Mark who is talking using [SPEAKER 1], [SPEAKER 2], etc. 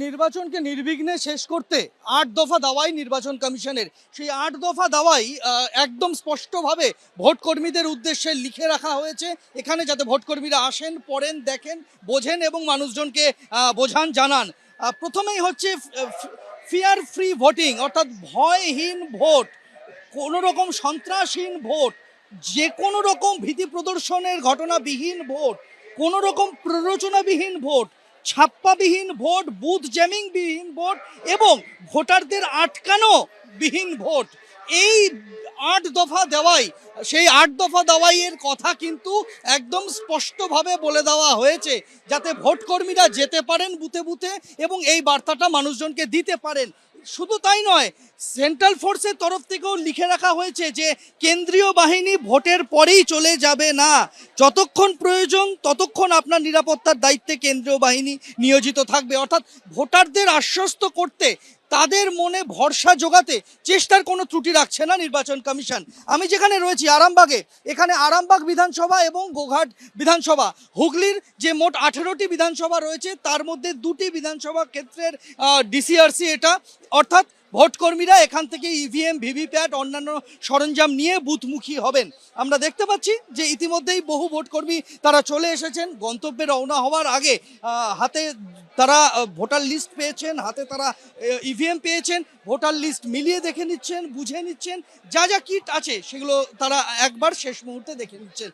[SPEAKER 1] নির্বাচনকে নির্বিঘ্নে শেষ করতে ৮ দফা দাওয়াই নির্বাচন কমিশনের। সেই ৮ দফা দাওয়াই একদম স্পষ্টভাবে ভোটকর্মীদের উদ্দেশ্যে লিখে রাখা হয়েছে এখানে, যাতে ভোটকর্মীরা আসেন, পড়েন, দেখেন, বোঝেন এবং মানুষজনকে বোঝান, জানান। প্রথমেই হচ্ছে ফিয়ার ফ্রি ভোটিং, অর্থাৎ ভয়হীন ভোট, কোনো রকম সন্ত্রাসহীন ভোট, যে কোনো রকম ভীতি প্রদর্শনের ঘটনাবিহীন ভোট, কোনো রকম প্ররোচনাবিহীন ভোট, ছাপ্পাবিহীন ভোট, বুথ জ্যামিং বিহীন ভোট এবং ভোটারদের আটকানো বিহীন ভোট। এই ৮ দফা দেওয়াই, সেই ৮ দফা দাওয়াইয়ের কথা কিন্তু একদম স্পষ্টভাবে বলে দেওয়া হয়েছে, যাতে ভোটকর্মীরা যেতে পারেন বুথে বুথে এবং এই বার্তাটা মানুষজনকে দিতে পারেন। শুধু তাই নয়, সেন্ট্রাল ফোর্সের তরফ থেকেও লিখে রাখা হয়েছে যে কেন্দ্রীয় বাহিনী ভোটের পরেই চলে যাবে না, যতক্ষণ প্রয়োজন ততক্ষণ আপনার নিরাপত্তার দায়িত্বে কেন্দ্রীয় বাহিনী নিয়োজিত থাকবে। অর্থাৎ ভোটারদের আশ্বস্ত করতে, তাদের মনে ভরসা জোগাতে চেষ্টার কোনো ত্রুটি রাখছে না নির্বাচন কমিশন। আমি যেখানে রয়েছি আরামবাগে, এখানে আরামবাগ বিধানসভা এবং গোঘাট বিধানসভা, হুগলির যে মোট 18টি বিধানসভা রয়েছে তার মধ্যে 2টি বিধানসভা ক্ষেত্রের ডিসিআরসি এটা। অর্থাৎ ভোটকর্মীরা এখান থেকে ইভিএম, ভিভিপ্যাট, অন্যান্য সরঞ্জাম নিয়ে বুথমুখী হবেন। আমরা দেখতে পাচ্ছি যে ইতিমধ্যেই বহু ভোটকর্মী তারা চলে এসেছেন। গন্তব্যে রওনা হওয়ার আগে হাতে তারা ভোটার লিস্ট পেয়েছেন, হাতে তারা ইভিএম পেয়েছেন, ভোটার লিস্ট মিলিয়ে দেখে নিচ্ছেন, বুঝে নিচ্ছেন, যা যা কিট আছে সেগুলো তারা একবার শেষ মুহূর্তে দেখে নিচ্ছেন।